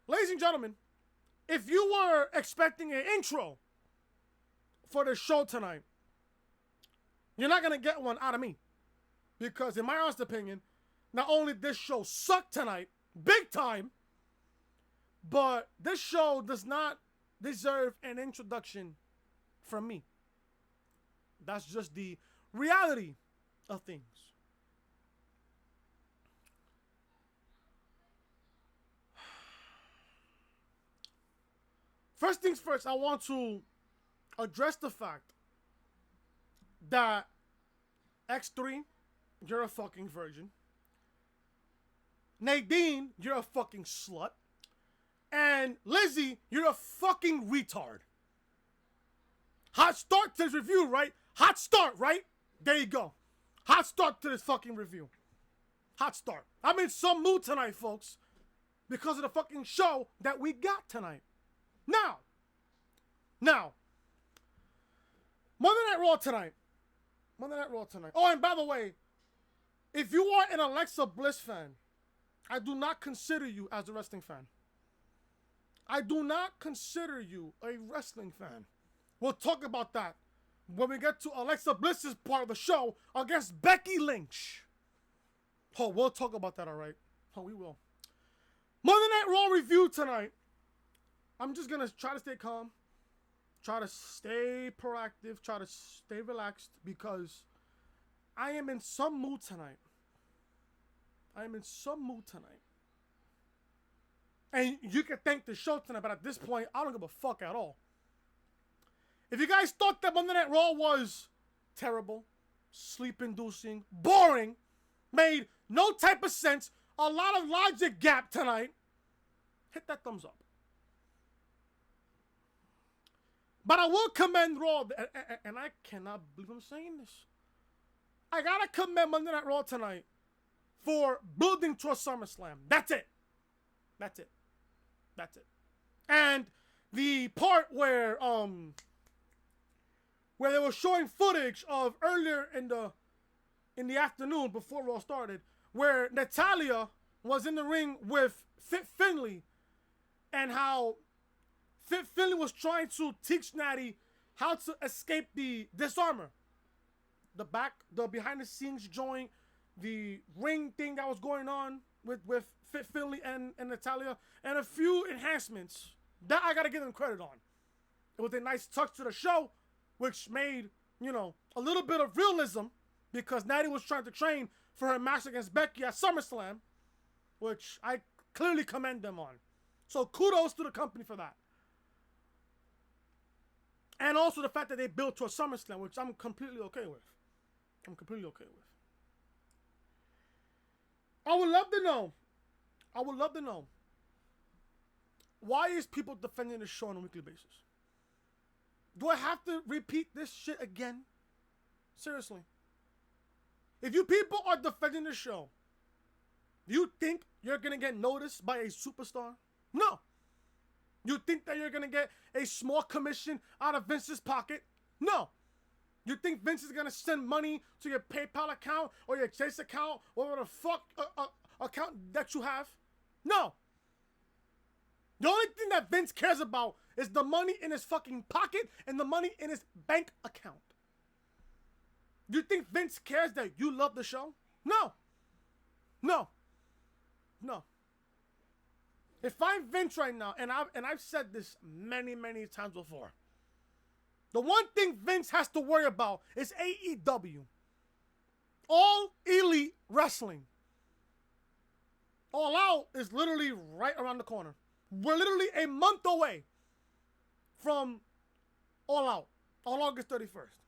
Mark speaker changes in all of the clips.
Speaker 1: ladies and gentlemen, if you were expecting an intro for the show tonight, you're not going to get one out of me. Because in my honest opinion, not only this show sucked tonight, big time, but this show does not deserve an introduction from me. That's just the reality of things. First things first, I want to address the fact that X3, you're a fucking virgin. Nadine, you're a fucking slut. And Lizzie, you're a fucking retard. Hot start to this review, right? Hot start, right? There you go. Hot start to this fucking review. Hot start. I'm in some mood tonight, folks, because of the fucking show that we got tonight. Now, Monday Night Raw tonight. Oh, and by the way, if you are an Alexa Bliss fan, I do not consider you as a wrestling fan. I do not consider you a wrestling fan. We'll talk about that when we get to Alexa Bliss's part of the show against Becky Lynch. Oh, we'll talk about that, all right? Oh, we will. Monday Night Raw review tonight. I'm just going to try to stay calm, try to stay proactive, try to stay relaxed because I am in some mood tonight. And you can thank the show tonight, but at this point, I don't give a fuck at all. If you guys thought that Monday Night Raw was terrible, sleep-inducing, boring, made no type of sense, a lot of logic gap tonight, hit that thumbs up. But I will commend Raw, and I cannot believe I'm saying this. I gotta commend Monday Night Raw tonight for building to a SummerSlam. That's it. And the part where they were showing footage of earlier in the afternoon before Raw started, where Natalya was in the ring with Fit Finlay, and how Fit Finlay was trying to teach Natty how to escape the disarmor. The behind the scenes joint, the ring thing that was going on with Fit Finlay and Natalya, and a few enhancements that I gotta give them credit on. It was a nice touch to the show, which made, a little bit of realism, because Natty was trying to train for her match against Becky at SummerSlam, which I clearly commend them on. So kudos to the company for that. And also the fact that they built to a SummerSlam, which I'm completely okay with. I would love to know, why is people defending this show on a weekly basis? Do I have to repeat this shit again? Seriously. If you people are defending the show, do you think you're going to get noticed by a superstar? No. You think that you're going to get a small commission out of Vince's pocket? No. You think Vince is going to send money to your PayPal account or your Chase account or whatever the fuck account that you have? No. The only thing that Vince cares about is the money in his fucking pocket and the money in his bank account. You think Vince cares that you love the show? No. If I'm Vince right now, and I've said this many times before, the one thing Vince has to worry about is AEW. All Elite Wrestling. All Out is literally right around the corner. We're literally a month away from All Out on August 31st.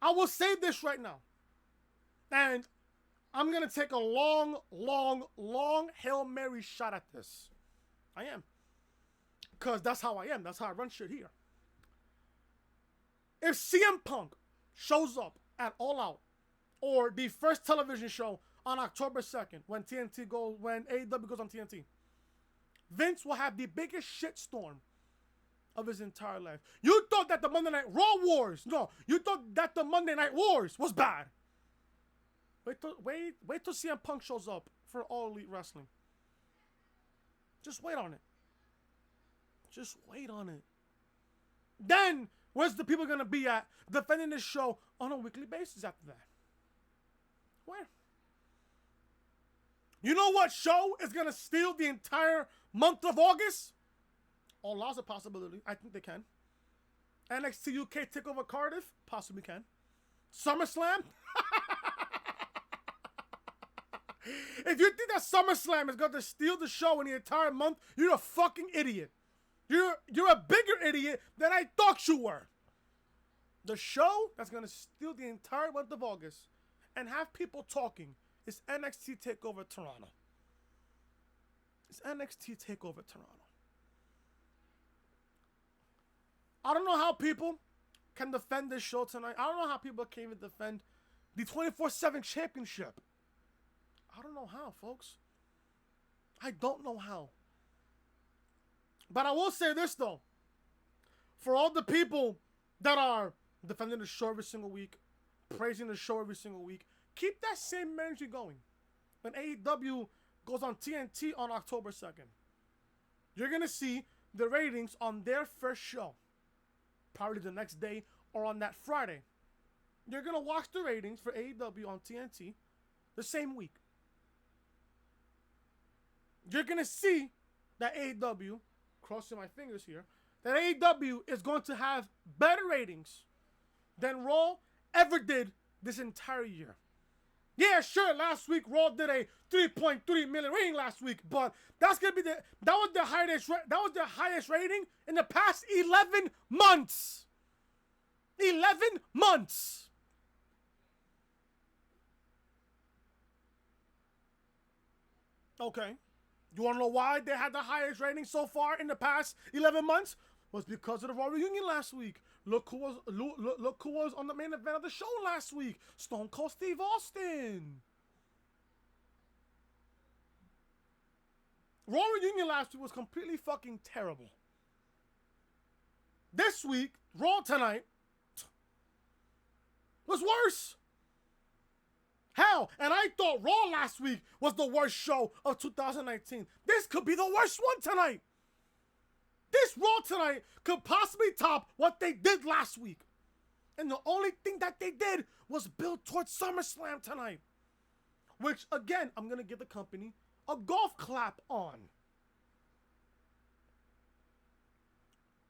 Speaker 1: I will say this right now. And I'm going to take a long Hail Mary shot at this. I am. Because that's how I am. That's how I run shit here. If CM Punk shows up at All Out, or the first television show on October 2nd, when AEW goes on TNT, Vince will have the biggest shitstorm of his entire life. You thought that the Monday Night Raw Wars, you thought that the Monday Night Wars was bad. Wait till CM Punk shows up for All Elite Wrestling. Just wait on it. Just wait on it. Then, where's the people going to be at defending this show on a weekly basis after that? Where? You know what show is going to steal the entire month of August? All Law's a possibility. I think they can. NXT UK TakeOver Cardiff? Possibly can. SummerSlam? If you think that SummerSlam is going to steal the show in the entire month, you're a fucking idiot. You're a bigger idiot than I thought you were. The show that's going to steal the entire month of August and have people talking is NXT TakeOver Toronto. It's NXT TakeOver Toronto. I don't know how people can defend this show tonight. I don't know how people can even defend the 24/7 championship. I don't know how, folks. I don't know how. But I will say this, though. For all the people that are defending the show every single week, praising the show every single week, keep that same energy going. When AEW goes on TNT on October 2nd, you're going to see the ratings on their first show. Probably the next day or on that Friday. You're going to watch the ratings for AEW on TNT the same week. You're going to see that AEW, crossing my fingers here, that AEW is going to have better ratings than Raw ever did this entire year. Yeah, sure, last week Raw did a 3.3 million rating last week, but that was the highest rating in the past 11 months. 11 months. Okay. You want to know why they had the highest rating so far in the past 11 months? Was because of the Raw reunion last week. Look who was on the main event of the show last week. Stone Cold Steve Austin. Raw reunion last week was completely fucking terrible. This week, Raw tonight, was worse. Hell, and I thought Raw last week was the worst show of 2019. This could be the worst one tonight. This Raw tonight could possibly top what they did last week. And the only thing that they did was build towards SummerSlam tonight. Which, again, I'm going to give the company a golf clap on.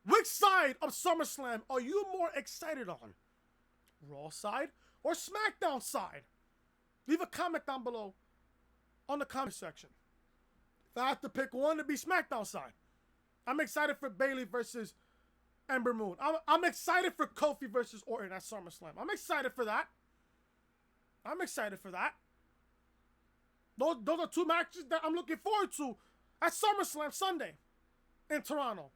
Speaker 1: Which side of SummerSlam are you more excited on? Raw side or SmackDown side? Leave a comment down below on the comment section. If I have to pick one, it'd be SmackDown side. I'm excited for Bayley versus Ember Moon. I'm excited for Kofi versus Orton at SummerSlam. I'm excited for that. Those are two matches that I'm looking forward to at SummerSlam Sunday in Toronto.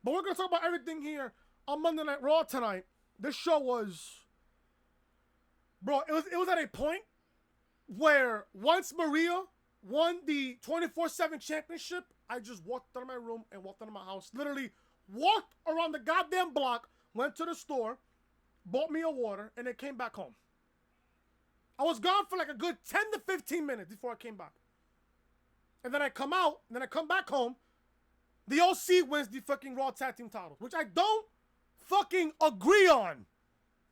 Speaker 1: But we're going to talk about everything here on Monday Night Raw tonight. This show was... Bro, it was at a point where once Maria won the 24/7 championship, I just walked out of my room and walked out of my house. Literally walked around the goddamn block, went to the store, bought me a water, and then came back home. I was gone for like a good 10 to 15 minutes before I came back. And then I come out, and then I come back home. The OC wins the fucking Raw Tag Team titles, which I don't fucking agree on.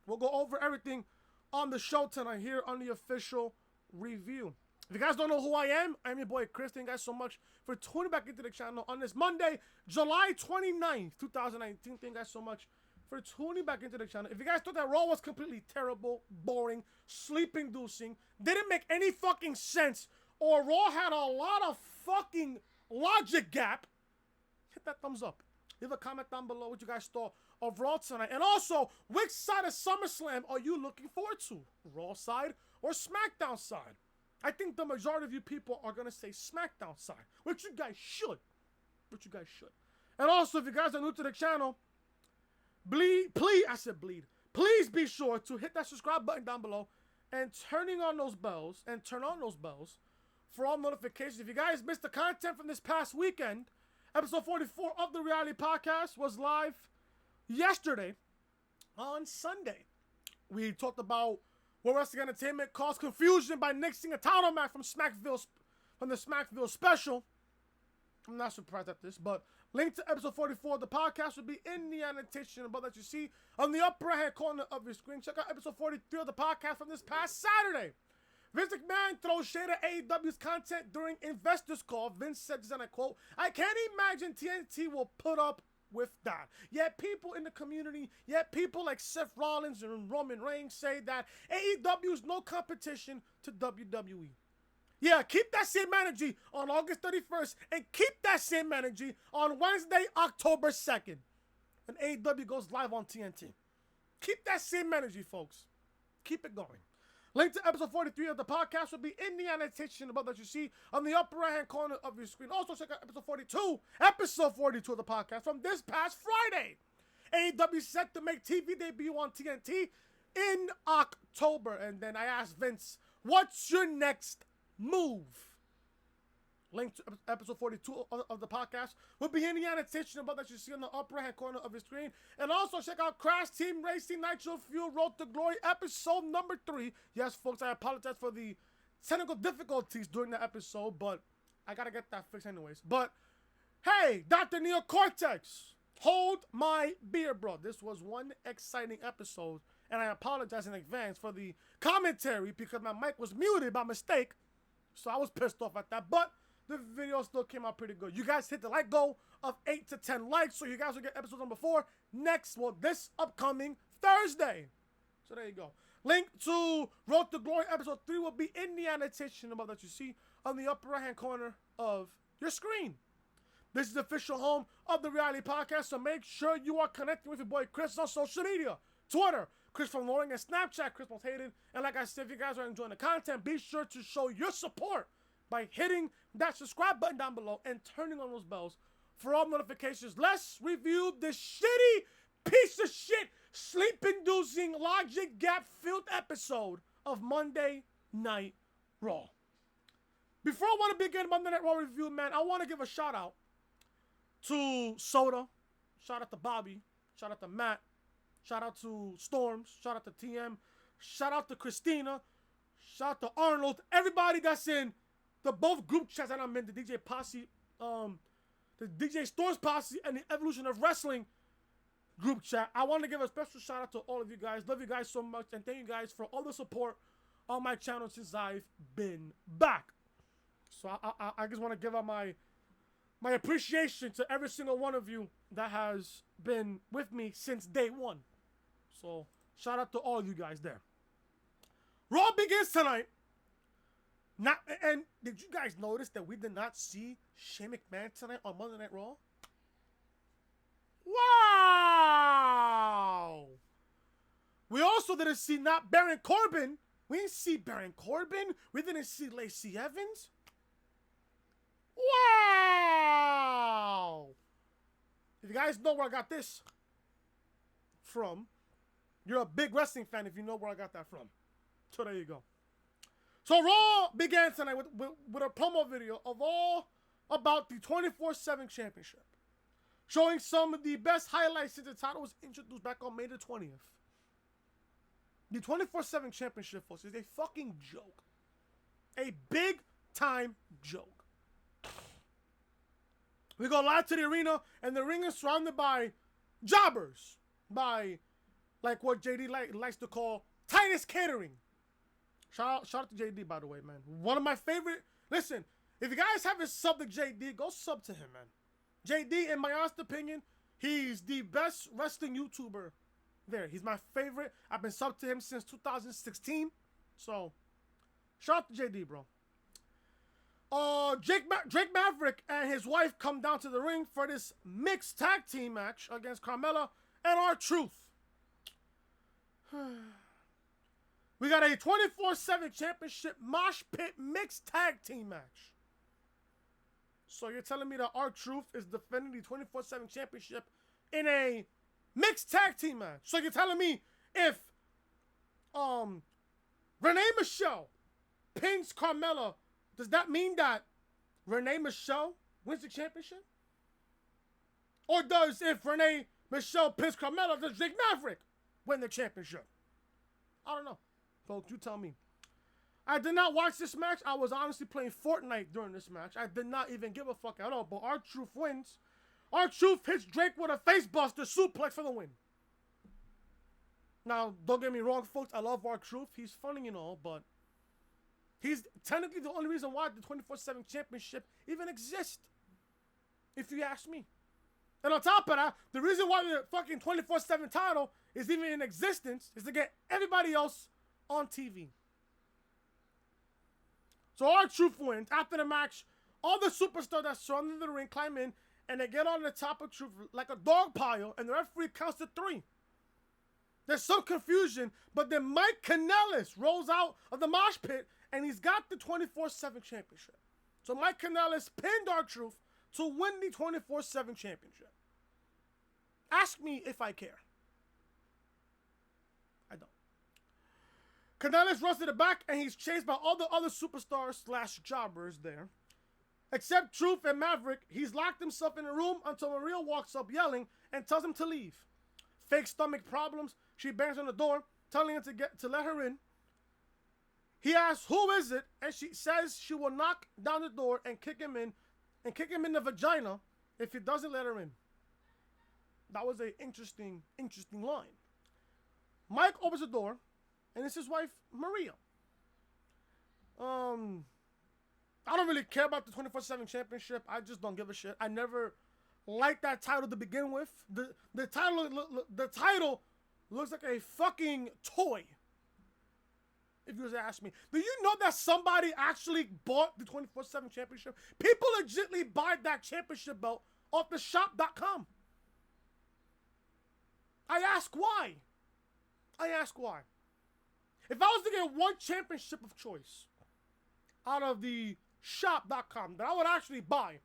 Speaker 1: We'll go over everything on the show tonight here on the official review. If you guys don't know who I am your boy Chris. Thank you guys so much for tuning back into the channel on this Monday, July 29th, 2019. Thank you guys so much for tuning back into the channel. If you guys thought that Raw was completely terrible, boring, sleep-inducing, didn't make any fucking sense, or Raw had a lot of fucking logic gap, hit that thumbs up. Leave a comment down below what you guys thought of Raw tonight. And also, which side of SummerSlam are you looking forward to? Raw side or SmackDown side? I think the majority of you people are going to say SmackDown side, which you guys should. And also, if you guys are new to the channel, please be sure to hit that subscribe button down below and turn on those bells for all notifications. If you guys missed the content from this past weekend, episode 44 of the Reality Podcast was live yesterday on Sunday. We talked about World Wrestling Entertainment caused confusion by nixing a title match from from the Smackville special. I'm not surprised at this, but link to episode 44 of the podcast will be in the annotation above that you see on the upper right-hand corner of your screen. Check out episode 43 of the podcast from this past Saturday. Vince McMahon throws shade at AEW's content during investors call. Vince said this, and I quote, "I can't imagine TNT will put up with that. Yet people in the community, people like Seth Rollins and Roman Reigns say that AEW is no competition to WWE. Yeah, keep that same energy on August 31st and keep that same energy on Wednesday, October 2nd, when AEW goes live on TNT. Keep that same energy, folks. Keep it going. Link to episode 43 of the podcast will be in the annotation above that you see on the upper right-hand corner of your screen. Also, check out episode 42 of the podcast from this past Friday. AEW set to make TV debut on TNT in October. And then I asked Vince, what's your next move? Link to episode 42 of the podcast will be in the annotation above that you see on the upper right-hand corner of your screen. And also check out Crash Team Racing Nitro Fuel Road to Glory episode number 3. Yes, folks, I apologize for the technical difficulties during the episode, but I gotta get that fixed anyways. But hey, Dr. Neo Cortex, hold my beer, bro. This was one exciting episode, and I apologize in advance for the commentary because my mic was muted by mistake, so I was pissed off at that. But the video still came out pretty good. You guys hit the like goal of 8 to 10 likes, so you guys will get episode number 4 this upcoming Thursday. So there you go. Link to Road to Glory episode 3 will be in the annotation above that you see on the upper right-hand corner of your screen. This is the official home of the Reality Podcast, so make sure you are connecting with your boy Chris on social media. Twitter, Chris from Loring, and Snapchat, Chris Most Hated. And like I said, if you guys are enjoying the content, be sure to show your support by hitting that subscribe button down below and turning on those bells for all notifications. Let's review this shitty piece of shit, sleep-inducing, logic gap-filled episode of Monday Night Raw. Before I want to begin Monday Night Raw review, man, I want to give a shout-out to Soda, shout-out to Bobby, shout-out to Matt, shout-out to Storms, shout-out to TM, shout-out to Christina, shout-out to Arnold, everybody that's in the both group chats that I'm in, the DJ Posse, the DJ Storms Posse, and the Evolution of Wrestling group chat. I want to give a special shout out to all of you guys. Love you guys so much, and thank you guys for all the support on my channel since I've been back. So I just want to give out my appreciation to every single one of you that has been with me since day one. So shout out to all of you guys there. Raw begins tonight. And did you guys notice that we did not see Shane McMahon tonight on Monday Night Raw? Wow! We also didn't see not Baron Corbin. We didn't see Baron Corbin. We didn't see Lacey Evans. Wow! If you guys know where I got this from, you're a big wrestling fan if you know where I got that from. So there you go. So Raw began tonight with a promo video of all about the 24/7 Championship, showing some of the best highlights since the title was introduced back on May the 20th. The 24/7 Championship, folks, is a fucking joke. A big-time joke. We go live to the arena, and the ring is surrounded by jobbers, by, like what JD likes to call, Titus Catering. Shout out to JD, by the way, man. One of my favorite. Listen, if you guys haven't subbed to JD, go sub to him, man. JD, in my honest opinion, he's the best wrestling YouTuber there. He's my favorite. I've been subbed to him since 2016. So, shout out to JD, bro. Drake Maverick and his wife come down to the ring for this mixed tag team match against Carmella and R-Truth. We got a 24/7 Championship Mosh Pit mixed tag team match. So you're telling me that R-Truth is defending the 24/7 Championship in a mixed tag team match? So you're telling me if Renee Michelle pins Carmella, does that mean that Renee Michelle wins the championship? Or does if Renee Michelle pins Carmella, does Drake Maverick win the championship? I don't know. Folks, you tell me. I did not watch this match. I was honestly playing Fortnite during this match. I did not even give a fuck at all. But R-Truth wins. R-Truth hits Drake with a facebuster suplex for the win. Now, don't get me wrong, folks. I love R-Truth. He's funny and all, but he's technically the only reason why the 24/7 championship even exists, if you ask me. And on top of that, the reason why the fucking 24/7 title is even in existence is to get everybody else on TV. So R-Truth wins. After the match, all the superstars that surrounded the ring climb in, and they get on the top of Truth like a dog pile, and the referee counts to 3. There's some confusion, but then Mike Kanellis rolls out of the mosh pit, and he's got the 24/7 championship. So Mike Kanellis pinned R-Truth to win the 24/7 championship. Ask me if I care. I don't. Kanellis runs to the back, and he's chased by all the other superstars / jobbers there. Except Truth and Maverick, he's locked himself in a room until Maria walks up yelling and tells him to leave. Fake stomach problems, she bangs on the door, telling him to let her in. He asks, who is it? And she says she will knock down the door and kick him in the vagina if he doesn't let her in. That was an interesting line. Mike opens the door, and it's his wife, Maria. I don't really care about the 24/7 championship. I just don't give a shit. I never liked that title to begin with. The title looks like a fucking toy, if you was to ask me. Do you know that somebody actually bought the 24/7 championship? People legitimately buy that championship belt off the shop.com. I ask why. If I was to get one championship of choice out of the shop.com that I would actually buy,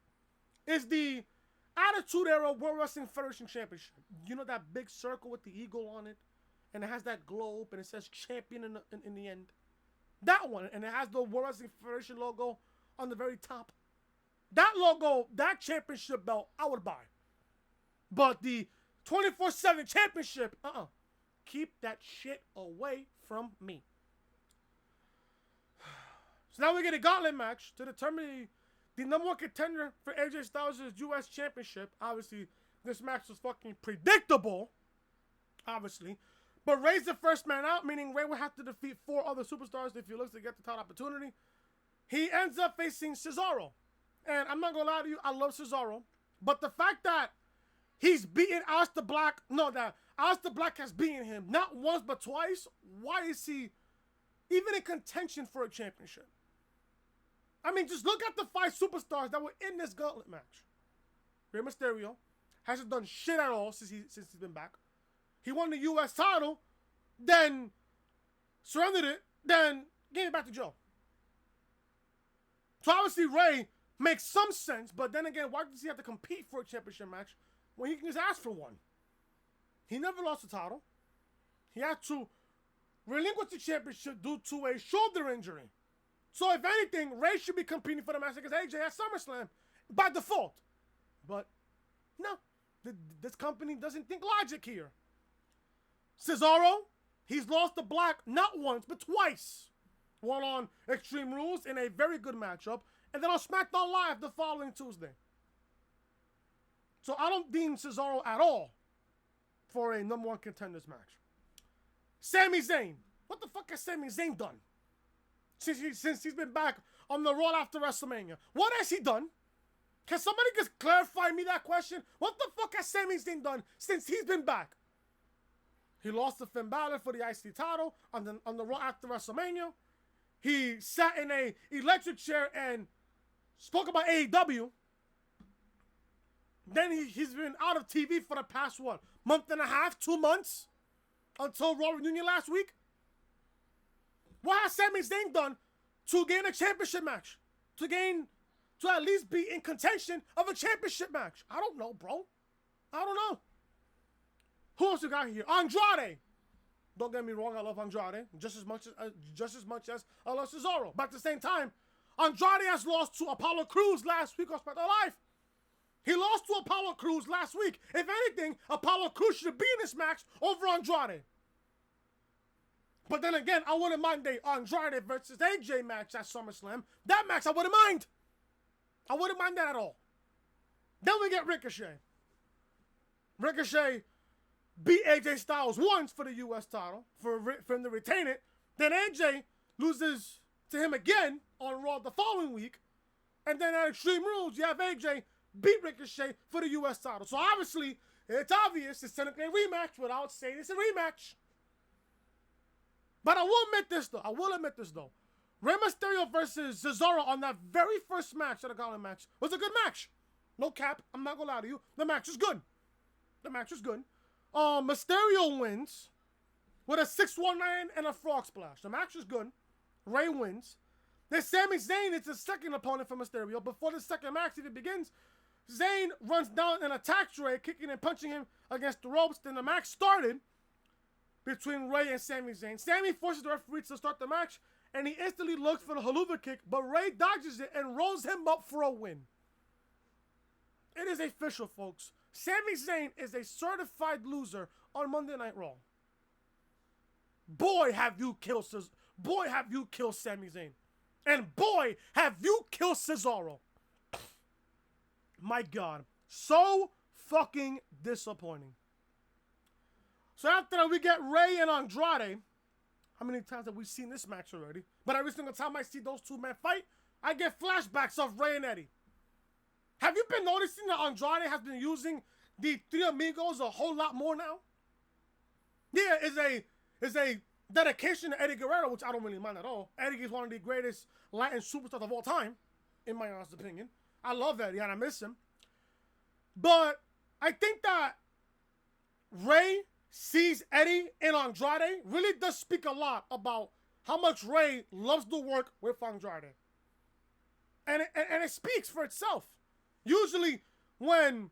Speaker 1: is the Attitude Era World Wrestling Federation Championship. You know that big circle with the eagle on it? And it has that globe and it says champion in the end. That one. And it has the World Wrestling Federation logo on the very top. That logo, that championship belt, I would buy. But the 24/7 championship, keep that shit away from me. So now we get a gauntlet match to determine the number 1 contender for AJ Styles' U.S. Championship. Obviously, this match was fucking predictable. Obviously. But Ray's the first man out, meaning Ray will have to defeat 4 other superstars if he looks to get the title opportunity. He ends up facing Cesaro. And I'm not going to lie to you, I love Cesaro. But the fact that he's beaten Aleister Black, that Aleister Black has beaten him not once but twice, why is he even in contention for a championship? I mean, just look at the 5 superstars that were in this gauntlet match. Rey Mysterio hasn't done shit at all since he's been back. He won the U.S. title, then surrendered it, then gave it back to Joe. So obviously Rey makes some sense, but then again, why does he have to compete for a championship match when he can just ask for one? He never lost the title. He had to relinquish the championship due to a shoulder injury. So if anything, Ray should be competing for the match against AJ at SummerSlam by default. But no, this company doesn't think logic here. Cesaro, he's lost to Black not once but twice. One on Extreme Rules in a very good matchup, and then on SmackDown Live the following Tuesday. So I don't deem Cesaro at all for a number 1 contenders match. Sami Zayn. What the fuck has Sami Zayn done? Since he's been back on the Raw after WrestleMania. What has he done? Can somebody just clarify me that question? What the fuck has Sami Zayn done since he's been back? He lost to Finn Balor for the IC title on the Raw after WrestleMania. He sat in a electric chair and spoke about AEW. Then he's been out of TV for the past, month and a half, 2 months? Until Raw Reunion last week? What has Sami Zayn done to gain a championship match? To at least be in contention of a championship match? I don't know, bro. I don't know. Who else you got here? Andrade. Don't get me wrong, I love Andrade just as much as I love Cesaro. But at the same time, Andrade has lost to Apollo Crews last week on SmackDown Live. He lost to Apollo Crews last week. If anything, Apollo Crews should be in this match over Andrade. But then again, I wouldn't mind the Andrade versus AJ match at SummerSlam. That match I wouldn't mind. I wouldn't mind that at all. Then we get Ricochet. Ricochet beat AJ Styles once for the U.S. title, for him to retain it. Then AJ loses to him again on Raw the following week. And then at Extreme Rules, you have AJ beat Ricochet for the U.S. title. So obviously, it's obvious it's technically a rematch without saying it's a rematch. But I will admit this, though. Rey Mysterio versus Cesaro on that very first match, of the Gauntlet match, was a good match. No cap. I'm not going to lie to you. The match is good. Mysterio wins with a 619 and a frog splash. The match is good. Rey wins. Then Sami Zayn is the second opponent for Mysterio. Before the second match even begins, Zayn runs down and attacks Rey, kicking and punching him against the ropes. Then the match started between Rey and Sami Zayn. Sami forces the referee to start the match, and he instantly looks for the haluva kick, but Rey dodges it and rolls him up for a win. It is official, folks. Sami Zayn is a certified loser on Monday Night Raw. Boy, have you killed Sami Zayn. And boy, have you killed Cesaro. My God. So fucking disappointing. So after that, we get Rey and Andrade. How many times have we seen this match already? But every single time I see those two men fight, I get flashbacks of Rey and Eddie. Have you been noticing that Andrade has been using the Three Amigos a whole lot more now? Yeah, it's a dedication to Eddie Guerrero, which I don't really mind at all. Eddie is one of the greatest Latin superstars of all time, in my honest opinion. I love Eddie and I miss him. But I think that Rey sees Eddie and Andrade really does speak a lot about how much Rey loves to work with Andrade. And it speaks for itself. Usually when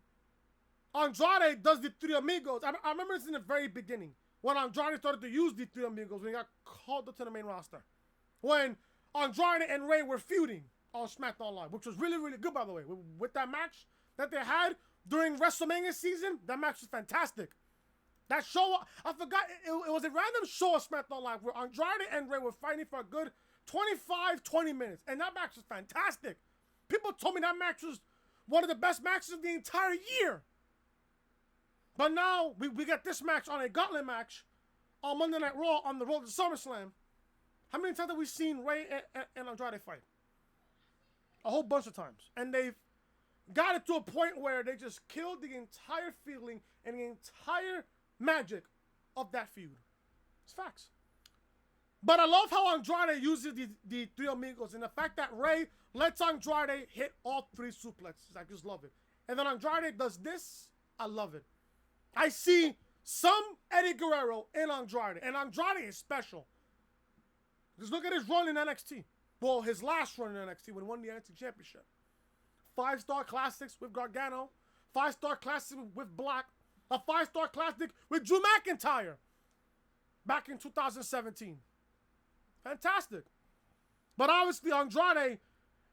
Speaker 1: Andrade does the Three Amigos, I remember this in the very beginning, when Andrade started to use the Three Amigos when he got called up to the main roster. When Andrade and Rey were feuding on SmackDown Live, which was really, really good, by the way. With that match that they had during WrestleMania season, that match was fantastic. That show, I forgot, it was a random show on SmackDown Live where Andrade and Rey were fighting for a good 20 minutes. And that match was fantastic. People told me that match was one of the best matches of the entire year. But now, we get this match on a Gauntlet match on Monday Night Raw on the road to SummerSlam. How many times have we seen Rey and Andrade fight? A whole bunch of times. And they've got it to a point where they just killed the entire feeling and the entire magic of that feud. It's facts. But I love how Andrade uses the Three Amigos and the fact that Rey lets Andrade hit all three suplexes. I just love it. And then Andrade does this. I love it. I see some Eddie Guerrero in Andrade. And Andrade is special. Just look at his run in NXT. Well, his last run in NXT when he won the NXT Championship. 5-star classics with Gargano. 5-star classic with Black. A 5-star classic with Drew McIntyre. Back in 2017. Fantastic. But obviously Andrade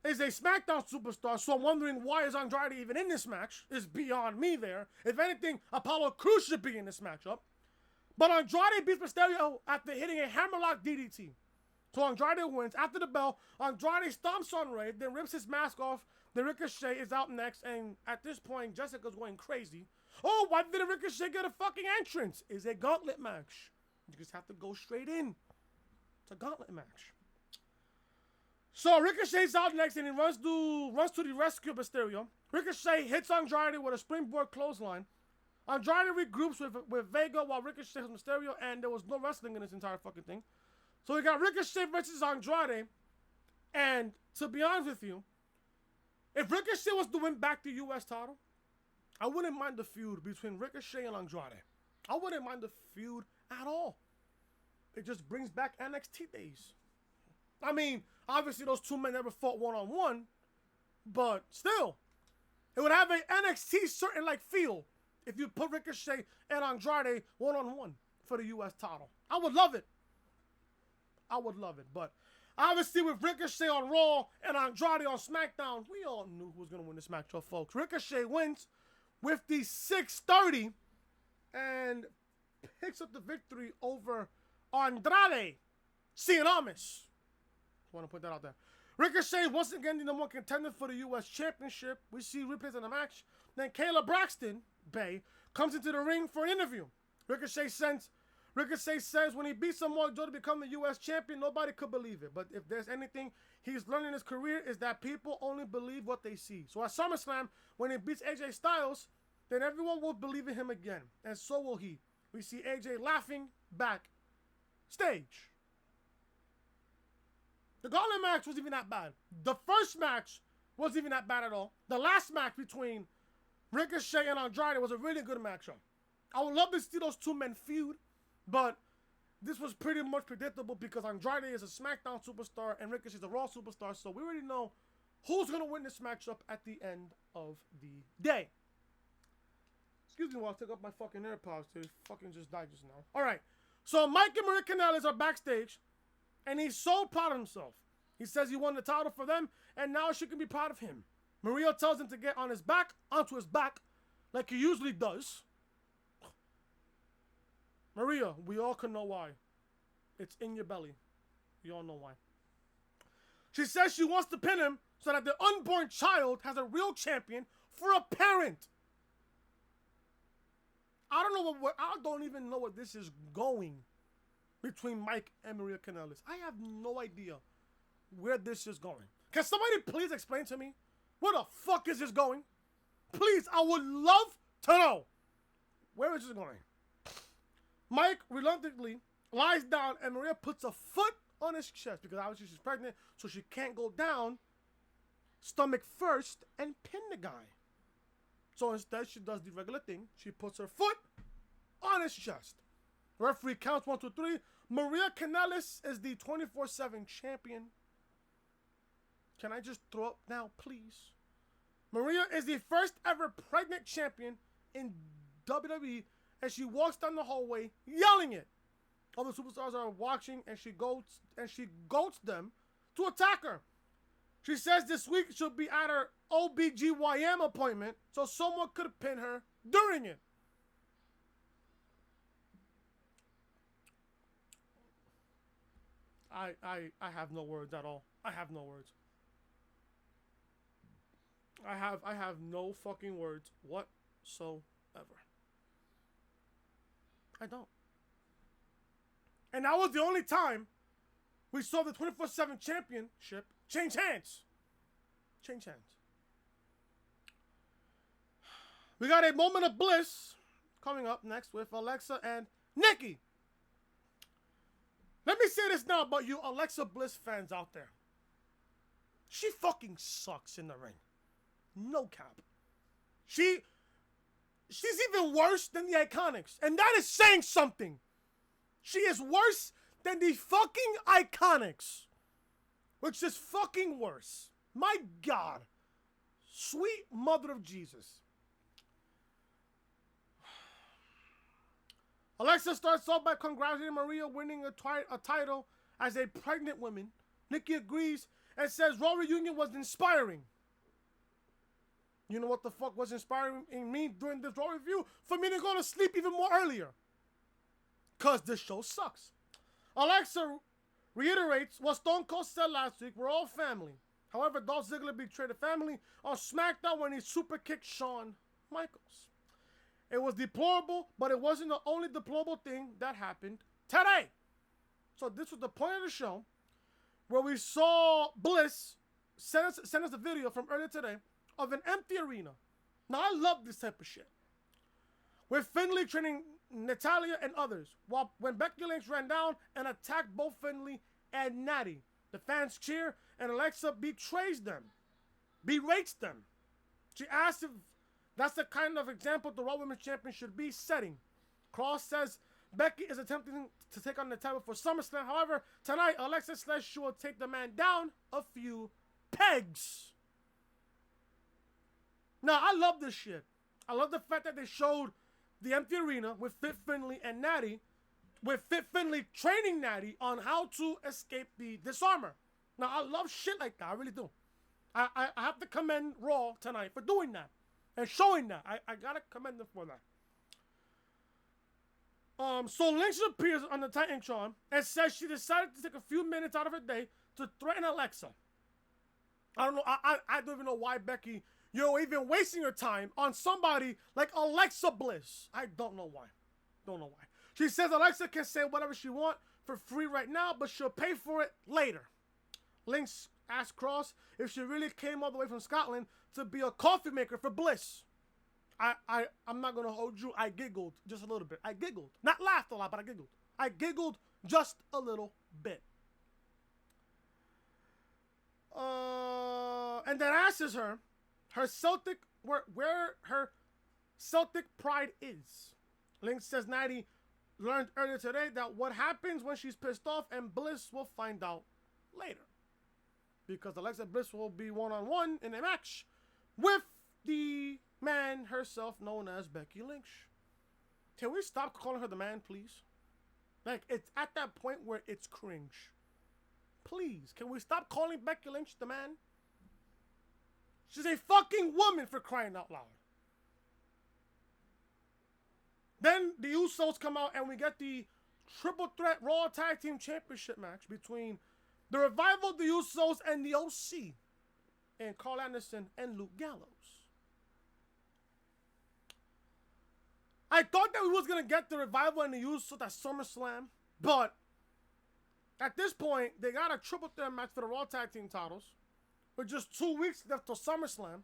Speaker 1: is a SmackDown superstar, so I'm wondering why is Andrade even in this match? Is beyond me there. If anything, Apollo Crews should be in this matchup. But Andrade beats Mysterio after hitting a hammerlock DDT. So Andrade wins. After the bell, Andrade stomps on Rey, then rips his mask off. The Ricochet is out next, and at this point, Jessica's going crazy. Oh, why did the Ricochet get a fucking entrance? It's a Gauntlet match. You just have to go straight in. It's a Gauntlet match. So Ricochet's out next, and he runs to the rescue of Mysterio. Ricochet hits Andrade with a springboard clothesline. Andrade regroups with Vega while Ricochet hits Mysterio, and there was no wrestling in this entire fucking thing. So we got Ricochet versus Andrade, and to be honest with you, if Ricochet was to win back the U.S. title, I wouldn't mind the feud between Ricochet and Andrade. I wouldn't mind the feud at all. It just brings back NXT days. I mean, obviously those two men never fought one-on-one, but still, it would have an NXT certain like feel if you put Ricochet and Andrade one-on-one for the U.S. title. I would love it. I would love it, but obviously with Ricochet on Raw and Andrade on SmackDown, we all knew who was going to win this matchup, folks. Ricochet wins with the 630 and picks up the victory over Andrade Cien Almas. I want to put that out there. Ricochet once again the number one contender for the U.S. Championship. We see replays of the match. Then Kayla Braxton, Bay, comes into the ring for an interview. Ricochet says when he beat Samoa Joe to become the U.S. champion, nobody could believe it. But if there's anything he's learned in his career is that people only believe what they see. So at SummerSlam, when he beats AJ Styles, then everyone will believe in him again. And so will he. We see AJ laughing backstage. The Gauntlet match wasn't even that bad. The first match wasn't even that bad at all. The last match between Ricochet and Andrade was a really good matchup. I would love to see those two men feud, but this was pretty much predictable because Andrade is a SmackDown superstar and Ricochet is a Raw superstar, so we already know who's going to win this matchup at the end of the day. Excuse me while I took up my fucking AirPods. They fucking just died just now. All right, so Mike and Maria Kanellis are backstage, and he's so proud of himself. He says he won the title for them, and now she can be proud of him. Maria tells him to get on his back, onto his back, like he usually does. Maria, we all can know why. It's in your belly. We all know why. She says she wants to pin him so that the unborn child has a real champion for a parent. I don't even know where this is going between Mike and Maria Kanellis. I have no idea where this is going. Can somebody please explain to me where the fuck is this going? Please, I would love to know. Where is this going? Mike reluctantly lies down and Maria puts a foot on his chest because obviously she's pregnant, so she can't go down stomach first and pin the guy. So instead, she does the regular thing. She puts her foot on his chest. The referee counts 1, 2, 3. Maria Kanellis is the 24/7 champion. Can I just throw up now, please? Maria is the first ever pregnant champion in WWE, and she walks down the hallway yelling it. Other superstars are watching, and she goats them to attack her. She says this week she'll be at her OBGYN appointment, so someone could pin her during it. I have no words at all. I have no words. I have no fucking words whatsoever. I don't. And that was the only time we saw the 24/7 championship change hands. Change hands. We got a moment of bliss coming up next with Alexa and Nikki. Let me say this now about you Alexa Bliss fans out there. She fucking sucks in the ring. No cap. She's even worse than the Iconics. And that is saying something. She is worse than the fucking Iconics. Which is fucking worse. My God. Sweet mother of Jesus. Alexa starts off by congratulating Maria winning a title as a pregnant woman. Nikki agrees and says Raw Reunion was inspiring. You know what the fuck was inspiring in me during this Raw review? For me to go to sleep even more earlier. Because this show sucks. Alexa reiterates what Stone Cold said last week. We're all family. However, Dolph Ziggler betrayed the family on SmackDown when he super kicked Shawn Michaels. It was deplorable, but it wasn't the only deplorable thing that happened today. So this was the point of the show where we saw Bliss send us a video from earlier today of an empty arena. Now, I love this type of shit. With Finlay training Natalya and others, when Becky Lynch ran down and attacked both Finlay and Natty. The fans cheer, and Alexa berates them. She asks if that's the kind of example the Raw Women's Champion should be setting. Cross says Becky is attempting to take on the title for SummerSlam. However, tonight, Alexa says she will take the man down a few pegs. Now, I love this shit. I love the fact that they showed the empty arena with Fit Finlay and Natty, with Fit Finlay training Natty on how to escape the disarmor. Now, I love shit like that. I really do. I have to commend Raw tonight for doing that and showing that. I gotta commend them for that. So Lynch appears on the Titantron and says she decided to take a few minutes out of her day to threaten Alexa. I don't know. I don't even know why, Becky, you're even wasting your time on somebody like Alexa Bliss. I don't know why. Don't know why. She says Alexa can say whatever she wants for free right now, but she'll pay for it later. Lynch asked Cross if she really came all the way from Scotland to be a coffee maker for Bliss. I'm not going to hold you. I giggled just a little bit. I giggled. Not laughed a lot, but I giggled. I giggled just a little bit. And then asks her Celtic, where her Celtic pride is. Lynch says Natty learned earlier today that what happens when she's pissed off, and Bliss will find out later. Because Alexa Bliss will be one-on-one in a match with the man herself known as Becky Lynch. Can we stop calling her the man, please? Like, it's at that point where it's cringe. Please, can we stop calling Becky Lynch the man? She's a fucking woman, for crying out loud. Then the Usos come out and we get the triple threat Raw Tag Team Championship match between the Revival, the Usos, and the OC. And Carl Anderson and Luke Gallows. I thought that we was going to get the Revival and the Usos at SummerSlam. But at this point, they got a triple threat match for the Raw Tag Team titles. With just 2 weeks left till SummerSlam.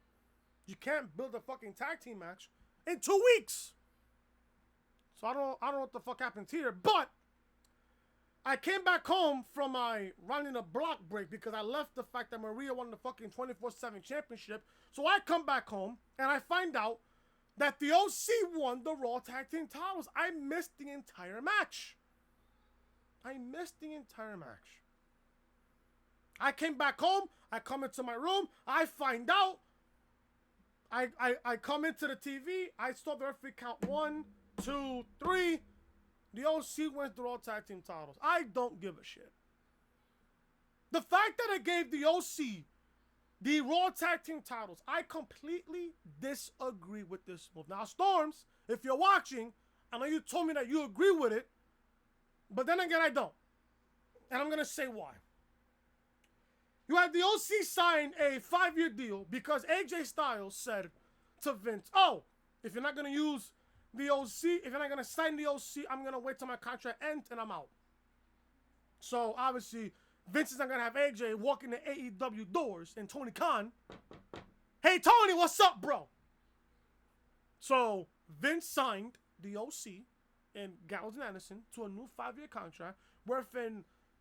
Speaker 1: You can't build a fucking tag team match in 2 weeks. So I don't know what the fuck happened here. But I came back home from my running a block break because I left the fact that Maria won the fucking 24/7 championship. So I come back home and I find out that the OC won the Raw Tag Team titles. I missed the entire match. I came back home. I come into my room. I find out. I come into the TV. I saw the referee count 1, 2, 3. The OC wins the Raw Tag Team titles. I don't give a shit. The fact that I gave the OC the Raw Tag Team titles, I completely disagree with this move. Now, Storms, if you're watching, I know you told me that you agree with it, but then again, I don't. And I'm going to say why. You had the OC sign a 5-year deal because AJ Styles said to Vince, oh, if you're not going to use the OC, if you're not going to sign the OC, I'm going to wait till my contract ends and I'm out. So, obviously, Vince is not going to have AJ walking the AEW doors and Tony Khan. Hey, Tony, what's up, bro? So, Vince signed the OC and Gallows and Anderson to a new 5-year contract worth a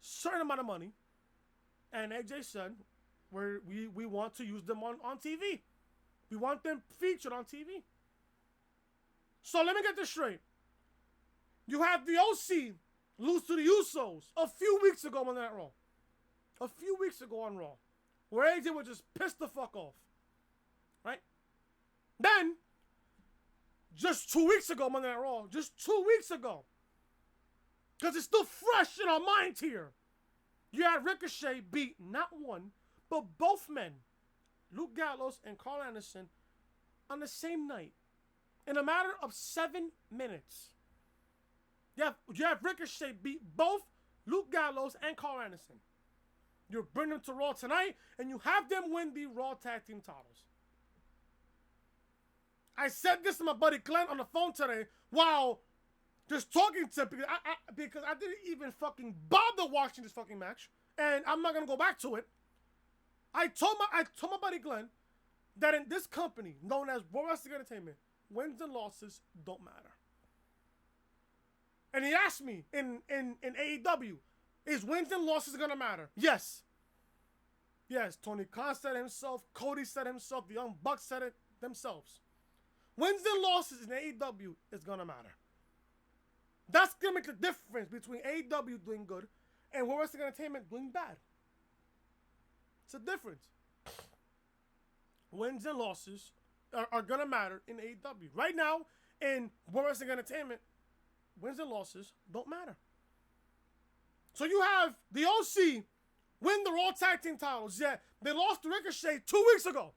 Speaker 1: certain amount of money. And AJ said, we want to use them on TV. We want them featured on TV. So let me get this straight. You have the OC lose to the Usos a few weeks ago on that Raw. A few weeks ago on Raw. Where AJ was just pissed the fuck off. Right? Then, just 2 weeks ago on that Raw. Just 2 weeks ago. Because it's still fresh in our minds here. You had Ricochet beat not one, but both men, Luke Gallows and Carl Anderson, on the same night. In a matter of 7 minutes. You have Ricochet beat both Luke Gallows and Carl Anderson. You bring them to Raw tonight, and you have them win the Raw Tag Team titles. I said this to my buddy Glenn on the phone today while just talking to him because I didn't even fucking bother watching this fucking match, and I'm not gonna go back to it. I told my buddy Glenn that in this company known as World Wrestling Entertainment, wins and losses don't matter. And he asked me in AEW, is wins and losses gonna matter? Yes. Yes, Tony Khan said it himself, Cody said it himself, the Young Bucks said it themselves. Wins and losses in AEW is gonna matter. That's gonna make the difference between AEW doing good and World Wrestling Entertainment doing bad. It's a difference. Wins and losses are gonna matter in AEW. Right now, in World Wrestling Entertainment, wins and losses don't matter. So you have the OC win the Raw Tag Team titles. Yeah, they lost to Ricochet 2 weeks ago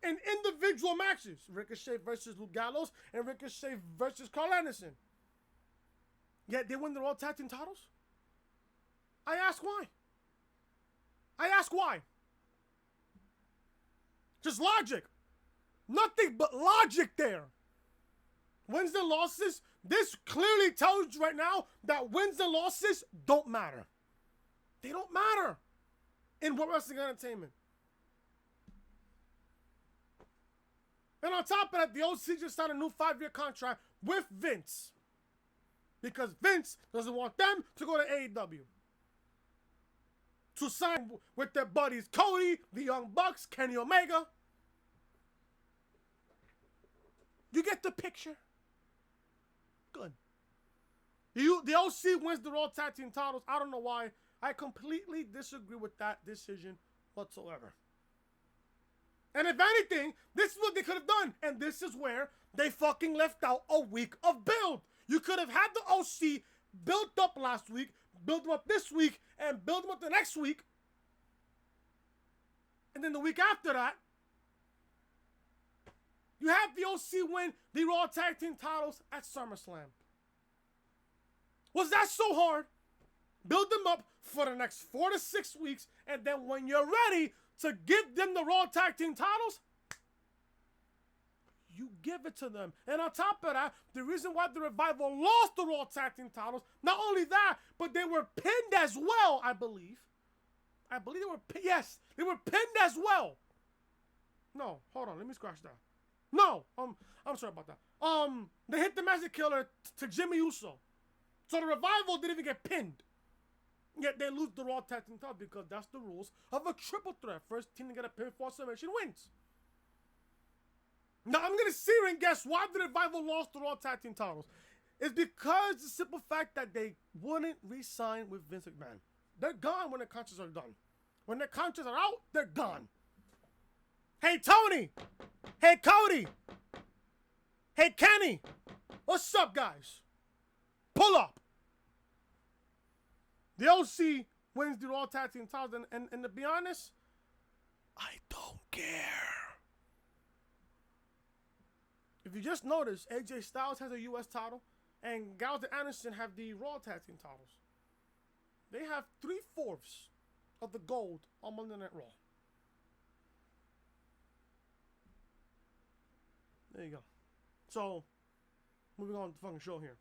Speaker 1: in individual matches. Ricochet versus Luke Gallows and Ricochet versus Carl Anderson. Yet they win the Raw Tag Team titles? I ask why. I ask why. Just logic. Nothing but logic there. Wins and losses, this clearly tells you right now that wins and losses don't matter. They don't matter in World Wrestling Entertainment. And on top of that, the OC just signed a new 5-year contract with Vince. Because Vince doesn't want them to go to AEW. To sign with their buddies Cody, the Young Bucks, Kenny Omega. You get the picture? Good. The OC wins the Raw Tag Team titles. I don't know why. I completely disagree with that decision whatsoever. And if anything, this is what they could have done. And this is where they fucking left out a week of build. You could have had the OC built up last week, build them up this week, and build them up the next week. And then the week after that, you have the OC win the Raw Tag Team titles at SummerSlam. Was that so hard? Build them up for the next 4 to 6 weeks, and then when you're ready to give them the Raw Tag Team titles, you give it to them. And on top of that, the reason why the Revival lost the Raw Tag Team titles, not only that, but they were pinned as well, I believe. I believe they were pinned. Yes, they were pinned as well. No, hold on, let me scratch that. No, I'm sorry about that. They hit the Magic Killer to Jimmy Uso. So the Revival didn't even get pinned. Yet they lose the Raw Tag Team titles because that's the rules of a triple threat. First team to get a pinfall submission wins. Now I'm going to sit here and guess why the Revival lost the Raw Tag Team titles. It's because the simple fact that they wouldn't re-sign with Vince McMahon. They're gone when their contracts are done. When their contracts are out, they're gone. Hey, Tony. Hey, Cody. Hey, Kenny. What's up, guys? Pull up. The OC wins the Raw Tag Team titles, and to be honest, I don't care. If you just notice, AJ Styles has a U.S. title, and Gallows and Anderson have the Raw Tag Team titles. They have 3/4 of the gold on Monday Night Raw. There you go. So, moving on to the fucking show here.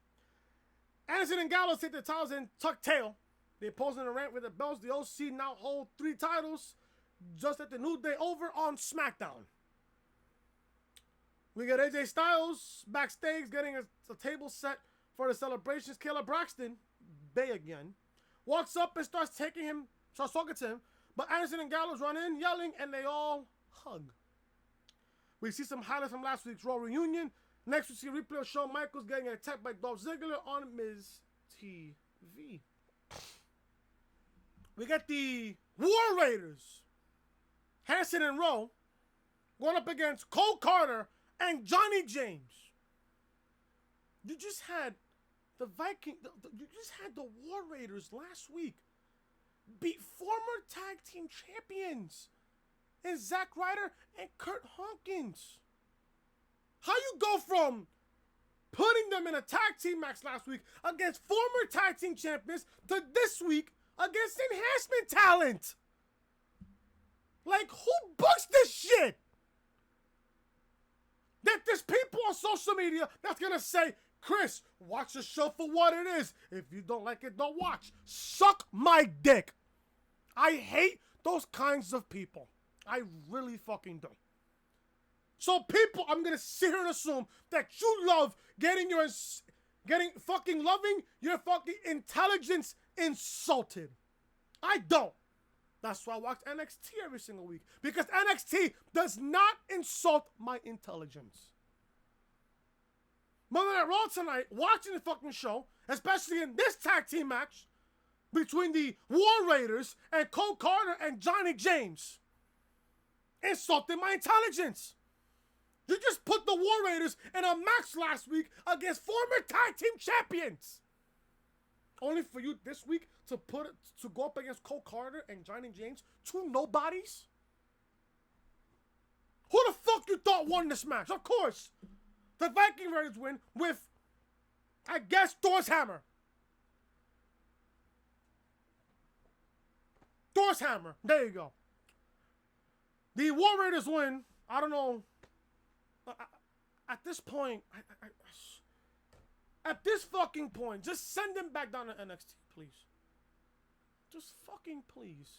Speaker 1: Anderson and Gallows take the titles and tuck tail. They pose in a rant with the belts. The OC now hold 3 titles, just at the New Day over on SmackDown. We got AJ Styles backstage getting a table set for the celebrations. Kayla Braxton, Bay again, walks up and starts talking to him. But Anderson and Gallows run in, yelling, and they all hug. We see some highlights from last week's Raw reunion. Next, we see a replay of Shawn Michaels getting attacked by Dolph Ziggler on Miz TV. We got the War Raiders, Hanson and Rowe, going up against Cole Carter and Johnny James. You just had the War Raiders last week beat former tag team champions and Zack Ryder and Kurt Hawkins. How you go from putting them in a tag team match last week against former tag team champions to this week against enhancement talent? Like, who books this shit? That there's people on social media that's gonna say, Chris, watch the show for what it is. If you don't like it, don't watch. Suck my dick. I hate those kinds of people. I really fucking do. So people, I'm gonna sit here and assume that you love getting loving your fucking intelligence insulted. I don't. That's why I watch NXT every single week. Because NXT does not insult my intelligence. Monday Night Raw tonight, watching the fucking show, especially in this tag team match between the War Raiders and Cole Carter and Johnny James, insulted my intelligence. You just put the War Raiders in a match last week against former tag team champions. Only for you this week to go up against Cole Carter and Johnny James, 2 nobodies? Who the fuck you thought won this match? Of course, the Viking Raiders win with, I guess, Thor's hammer. Thor's hammer. There you go. The War Raiders win. I don't know. At this point, at this fucking point, just send them back down to NXT, please. Just fucking please.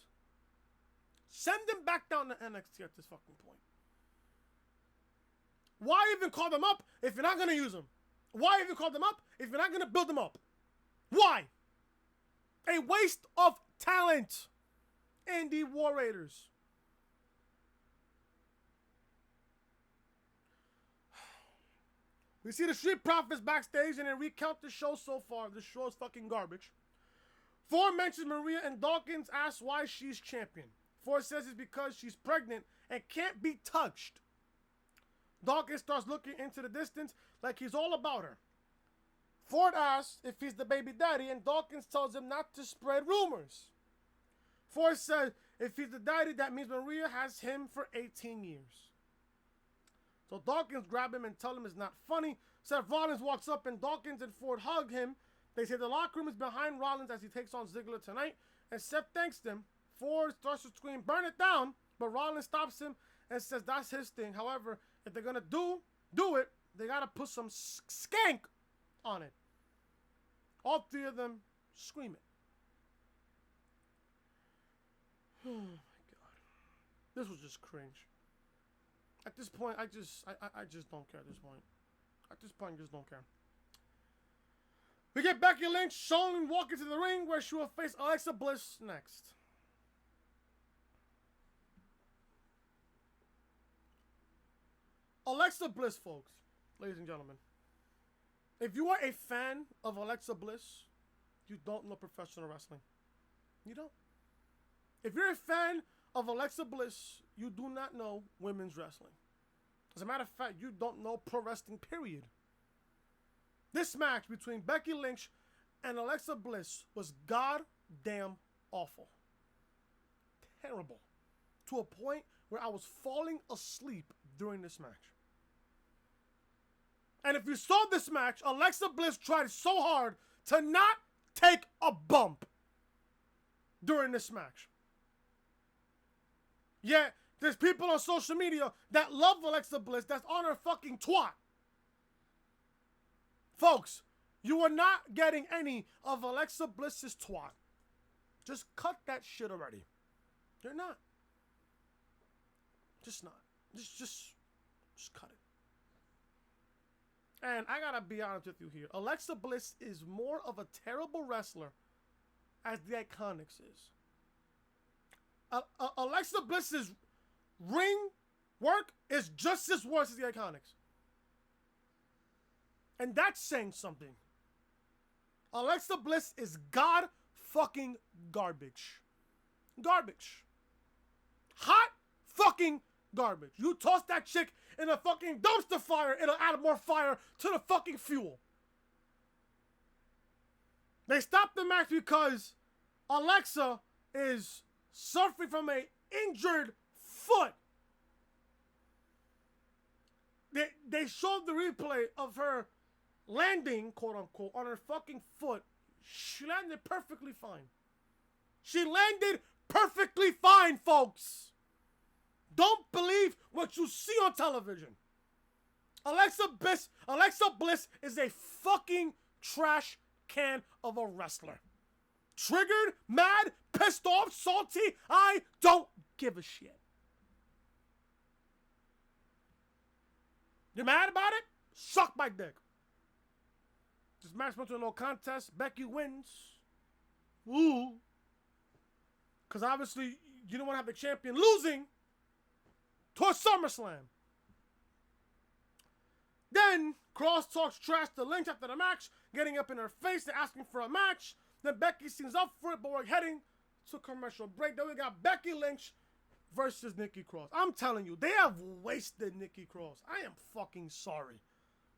Speaker 1: Send them back down to NXT at this fucking point. Why even call them up if you're not going to use them? Why even call them up if you're not going to build them up? Why? A waste of talent in the War Raiders. We see the Street Profits backstage and they recount the show so far. The show is fucking garbage. Ford mentions Maria and Dawkins asks why she's champion. Ford says it's because she's pregnant and can't be touched. Dawkins starts looking into the distance like he's all about her. Ford asks if he's the baby daddy and Dawkins tells him not to spread rumors. Ford says if he's the daddy, that means Maria has him for 18 years. So Dawkins grab him and tell him it's not funny. Seth Rollins walks up and Dawkins and Ford hug him. They say the locker room is behind Rollins as he takes on Ziggler tonight. And Seth thanks them. Ford starts to scream, burn it down. But Rollins stops him and says that's his thing. However, if they're going to do it, they got to put some skank on it. All three of them scream it. Oh my God. This was just cringe. At this point, I just don't care at this point. At this point, I just don't care. We get Becky Lynch shown walking to the ring where she will face Alexa Bliss next. Alexa Bliss, folks, ladies and gentlemen. If you are a fan of Alexa Bliss, you don't know professional wrestling. You don't. If you're a fan of Alexa Bliss, you do not know women's wrestling. As a matter of fact, you don't know pro wrestling, period. This match between Becky Lynch and Alexa Bliss was goddamn awful. Terrible. To a point where I was falling asleep during this match. And if you saw this match, Alexa Bliss tried so hard to not take a bump during this match. Yet, there's people on social media that love Alexa Bliss that's on her fucking twat. Folks, you are not getting any of Alexa Bliss's twat. Just cut that shit already. You're not. Just not. Just cut it. And I gotta be honest with you here. Alexa Bliss is more of a terrible wrestler as the Iconics is. Alexa Bliss's ring work is just as worse as the Iconics. And that's saying something. Alexa Bliss is god fucking garbage. Garbage. Hot fucking garbage. You toss that chick in a fucking dumpster fire, it'll add more fire to the fucking fuel. They stopped the match because Alexa is suffering from an injured foot. They showed the replay of her landing, quote unquote, on her fucking foot. She landed perfectly fine. She landed perfectly fine, folks. Don't believe what you see on television. Alexa Bliss is a fucking trash can of a wrestler. Triggered, mad, pissed off, salty, I don't give a shit. You mad about it? Suck my dick. This match went to a no contest. Becky wins. Ooh. Because obviously, you don't want to have the champion losing to a SummerSlam. Then, Cross talks trash to Lynch after the match, getting up in her face and asking for a match. Then Becky seems up for it, but we're heading to commercial break. Then we got Becky Lynch versus Nikki Cross. I'm telling you, they have wasted Nikki Cross. I am fucking sorry.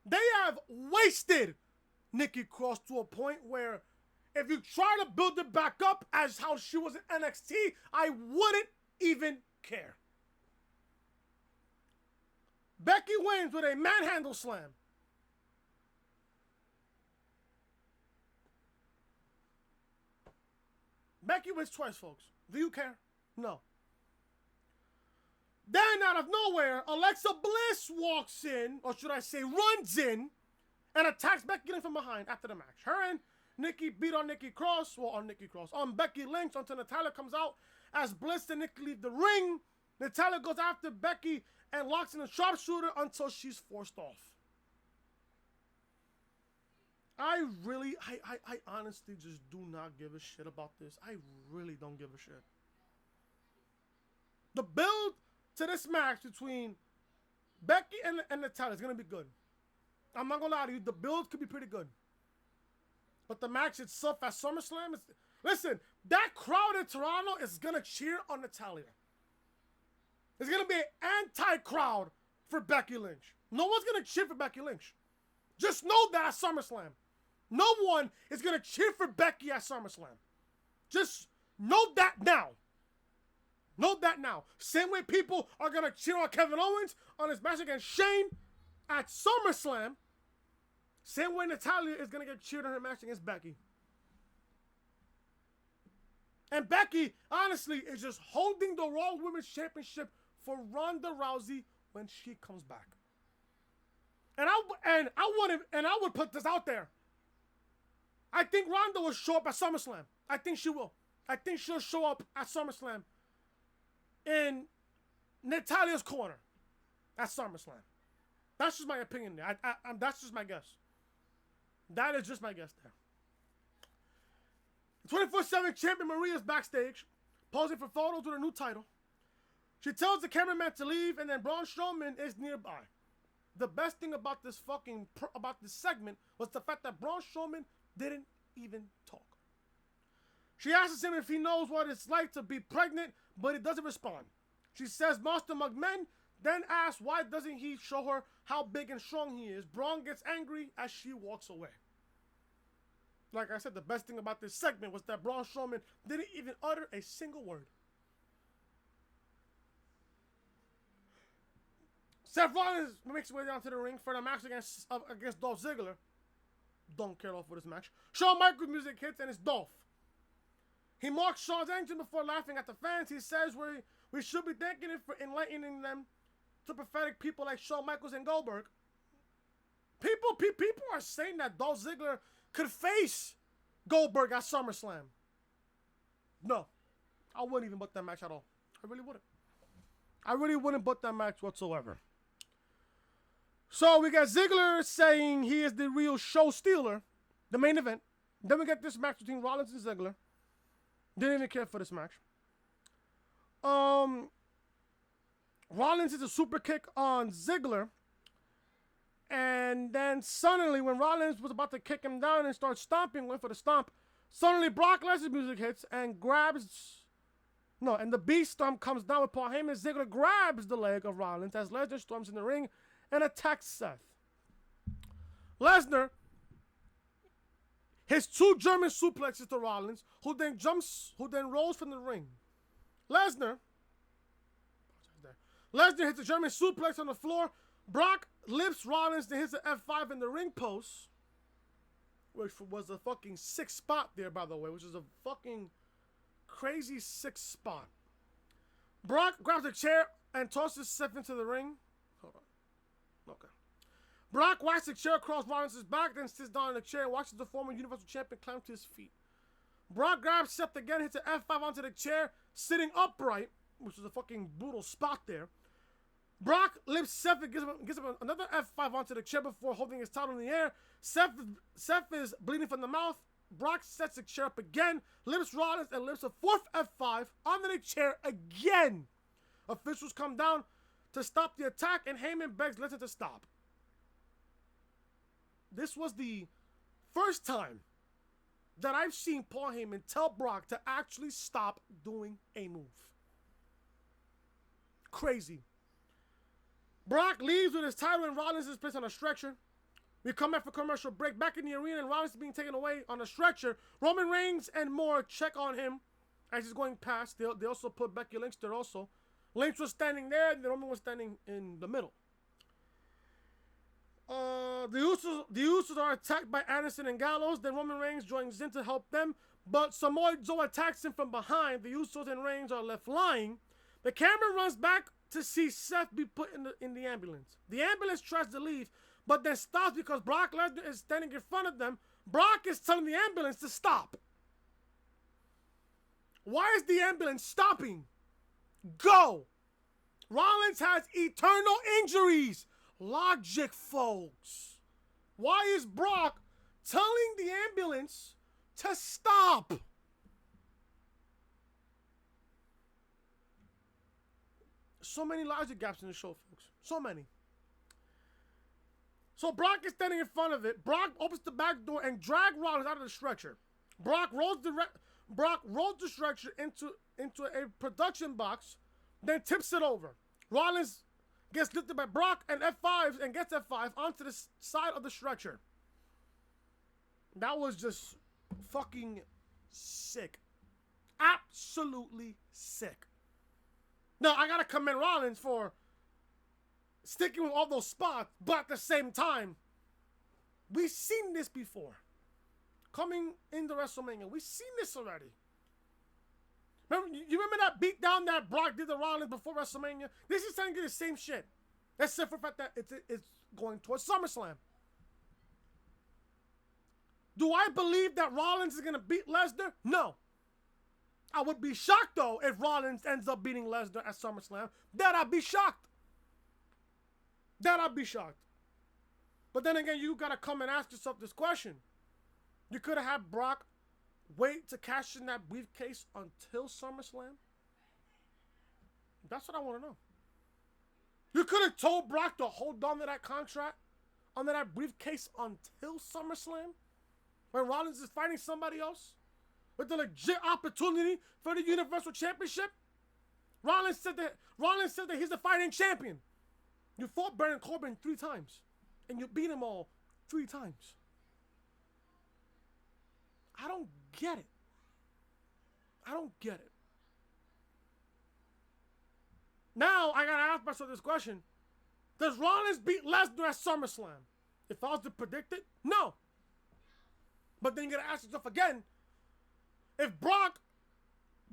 Speaker 1: They have wasted Nikki Cross to a point where if you try to build it back up as how she was in NXT, I wouldn't even care. Becky wins with a manhandle slam. Becky wins twice, folks. Do you care? No. Then out of nowhere, Alexa Bliss walks in, or should I say runs in, and attacks Becky Lynch from behind after the match. Her and Nikki beat on Becky Lynch until Natalya comes out. As Bliss and Nikki leave the ring, Natalya goes after Becky and locks in a sharpshooter until she's forced off. I honestly just do not give a shit about this. I really don't give a shit. The build to this match between Becky and Natalya is going to be good. I'm not going to lie to you. The build could be pretty good. But the match itself at SummerSlam is... Listen, that crowd in Toronto is going to cheer on Natalya. It's going to be an anti-crowd for Becky Lynch. No one's going to cheer for Becky Lynch. Just know that at SummerSlam. No one is going to cheer for Becky at SummerSlam. Just know that now. Know that now. Same way people are going to cheer on Kevin Owens on his match against Shane at SummerSlam. Same way Natalya is going to get cheered on her match against Becky. And Becky, honestly, is just holding the Raw Women's Championship for Ronda Rousey when she comes back. And I would put this out there. I think Ronda will show up at SummerSlam. I think she will. I think she'll show up at SummerSlam in Natalya's corner at SummerSlam. That's just my opinion there. That's just my guess. That is just my guess there. 24/7 champion Maria's backstage, posing for photos with her new title. She tells the cameraman to leave, and then Braun Strowman is nearby. The best thing about this segment was the fact that Braun Strowman didn't even talk. She asks him if he knows what it's like to be pregnant, but he doesn't respond. She says Monster McMahon, then asks why doesn't he show her how big and strong he is. Braun gets angry as she walks away. Like I said, the best thing about this segment was that Braun Strowman didn't even utter a single word. Seth Rollins makes his way down to the ring for the match against Dolph Ziggler. Don't care at all for this match. Shawn Michaels music hits and it's Dolph. He marks Shawn's engine before laughing at the fans. He says we should be thanking him for enlightening them to pathetic people like Shawn Michaels and Goldberg. People are saying that Dolph Ziggler could face Goldberg at SummerSlam. No, I wouldn't even book that match at all. I really wouldn't. I really wouldn't book that match whatsoever. So we got Ziggler saying he is the real show stealer, the main event. Then we get this match between Rollins and Ziggler. Didn't even care for this match. Rollins hits a super kick on Ziggler. And then suddenly, when Rollins was about to kick him down and start stomping, went for the stomp, suddenly Brock Lesnar's music hits and and the beast stomp comes down with Paul Heyman. Ziggler grabs the leg of Rollins as Lesnar storms in the ring and attacks Seth. Lesnar hits 2 German suplexes to Rollins, who then rolls from the ring. Lesnar hits a German suplex on the floor. Brock lifts Rollins, then hits an F5 in the ring post, which was a fucking 6 spot there, by the way, which is a fucking crazy 6 spot. Brock grabs a chair and tosses Seth into the ring. Hold on. Okay. Brock whacks the chair across Rollins' back, then sits down in the chair and watches the former Universal Champion climb to his feet. Brock grabs Seth again, hits an F5 onto the chair, sitting upright, which is a fucking brutal spot there. Brock lifts Seth and gives him another F5 onto the chair before holding his title in the air. Seth is bleeding from the mouth. Brock sets the chair up again, lifts Rollins, and lifts a 4th F5 onto the chair again. Officials come down to stop the attack, and Heyman begs Lesnar to stop. This was the first time that I've seen Paul Heyman tell Brock to actually stop doing a move. Crazy. Brock leaves with his title and Rollins is placed on a stretcher. We come back for commercial break. Back in the arena and Rollins is being taken away on a stretcher. Roman Reigns and more check on him as he's going past. They also put Becky Lynch there also. Lynch was standing there and Roman was standing in the middle. The Usos are attacked by Anderson and Gallows. Then Roman Reigns joins in to help them. but Samoa Joe attacks him from behind. The Usos and Reigns are left lying. The camera runs back to see Seth be put in the ambulance. The ambulance tries to leave, but then stops because Brock Lesnar is standing in front of them. Brock is telling the ambulance to stop. Why is the ambulance stopping? Go! Rollins has eternal injuries. Logic, folks. Why is Brock telling the ambulance to stop? So many logic gaps in the show, folks. So many. So Brock is standing in front of it. Brock opens the back door and drags Rollins out of the stretcher. Brock rolls the stretcher into a production box, then tips it over. Rollins gets lifted by Brock and F5s and gets F5 onto the side of the stretcher. That was just fucking sick. Absolutely sick. Now, I gotta commend Rollins for sticking with all those spots, but at the same time, we've seen this before. Coming into WrestleMania, we've seen this already. You remember that beatdown that Brock did to Rollins before WrestleMania? This is trying to get the same shit. Except for the fact that it's going towards SummerSlam. Do I believe that Rollins is going to beat Lesnar? No. I would be shocked, though, if Rollins ends up beating Lesnar at SummerSlam. That I'd be shocked. But then again, you got to come and ask yourself this question. You could have had Brock wait to cash in that briefcase until SummerSlam? That's what I want to know. You could have told Brock to hold on to that contract, onto that briefcase until SummerSlam, when Rollins is fighting somebody else, with the legit opportunity for the Universal Championship. Rollins said that he's the fighting champion. You fought Baron Corbin 3 times, and you beat him all 3 times. I don't get it. Now, I gotta ask myself this question. Does Rollins beat Lesnar at SummerSlam? If I was to predict it, no. But then you gotta ask yourself again, if Brock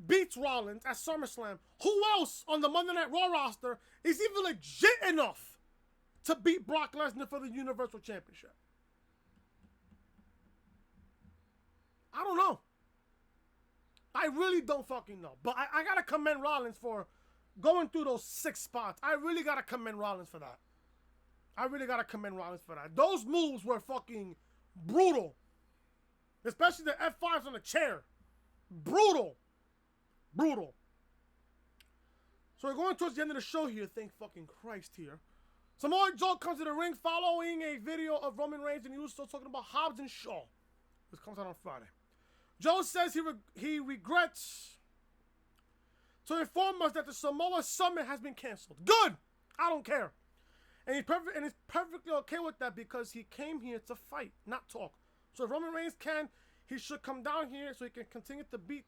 Speaker 1: beats Rollins at SummerSlam, who else on the Monday Night Raw roster is even legit enough to beat Brock Lesnar for the Universal Championship? I don't know. I really don't fucking know. But I gotta commend Rollins for going through those 6 spots. I really gotta commend Rollins for that. Those moves were fucking brutal. Especially the F5s on the chair. Brutal. So we're going towards the end of the show here. Thank fucking Christ here. Samoa Joe comes to the ring following a video of Roman Reigns and Usos talking about Hobbs and Shaw. This comes out on Friday. Joe says he regrets to inform us that the Samoa Summit has been canceled. Good! I don't care. And he's perfectly okay with that because he came here to fight, not talk. So if Roman Reigns can, he should come down here so he can continue to beat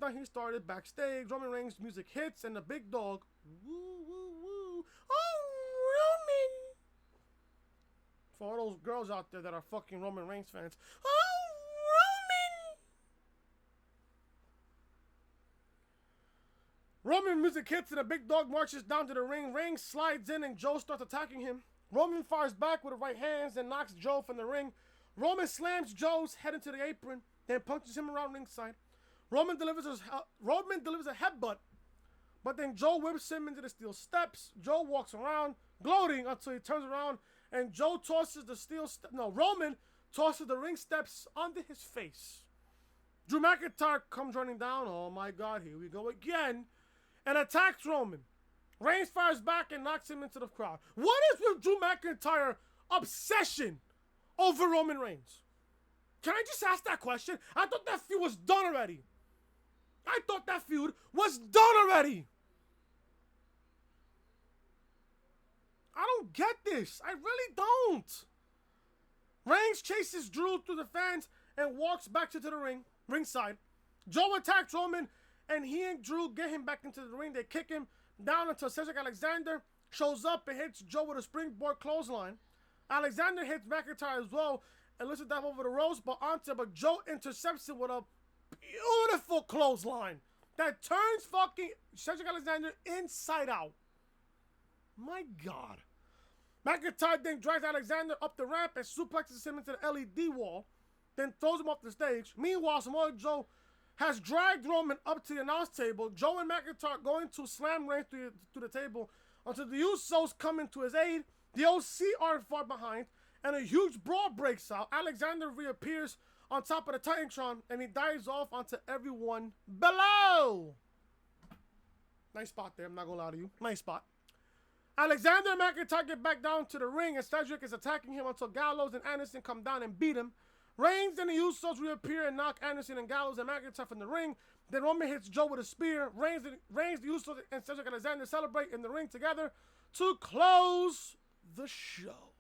Speaker 1: down he started backstage. Roman Reigns' music hits and the big dog, woo, woo, woo. Oh, Roman! For all those girls out there that are fucking Roman Reigns fans, oh, Roman music hits and a big dog marches down to the ring. Reigns slides in and Joe starts attacking him. Roman fires back with the right hands and knocks Joe from the ring. Roman slams Joe's head into the apron, then punches him around ringside. Roman delivers a headbutt, but then Joe whips him into the steel steps. Joe walks around, gloating until he turns around and Roman tosses the ring steps onto his face. Drew McIntyre comes running down. Oh my God, here we go again. And attacks Roman. Reigns fires back and knocks him into the crowd. What is with Drew McIntyre obsession over Roman Reigns? Can I just ask that question? I thought that feud was done already. I don't get this. I really don't. Reigns chases Drew through the fans and walks back to the ringside. Joe attacks Roman, and he and Drew get him back into the ring. They kick him down until Cedric Alexander shows up and hits Joe with a springboard clothesline. Alexander hits McIntyre as well, and lifts to dive over the ropes, but Joe intercepts it with a beautiful clothesline that turns fucking Cedric Alexander inside out. My God. McIntyre then drags Alexander up the ramp and suplexes him into the LED wall, then throws him off the stage. Meanwhile, Samoa Joe has dragged Roman up to the announce table. Joe and McIntyre going to slam Reigns through the table until the Usos come in to his aid. The OC aren't far behind, and a huge brawl breaks out. Alexander reappears on top of the Titantron, and he dives off onto everyone below. Nice spot there, I'm not gonna lie to you. Nice spot. Alexander and McIntyre get back down to the ring, and Cedric is attacking him until Gallows and Anderson come down and beat him. Reigns and the Usos reappear and knock Anderson and Gallows and McIntyre from the ring. Then Roman hits Joe with a spear. Reigns, the Usos, and Cedric Alexander celebrate in the ring together to close the show.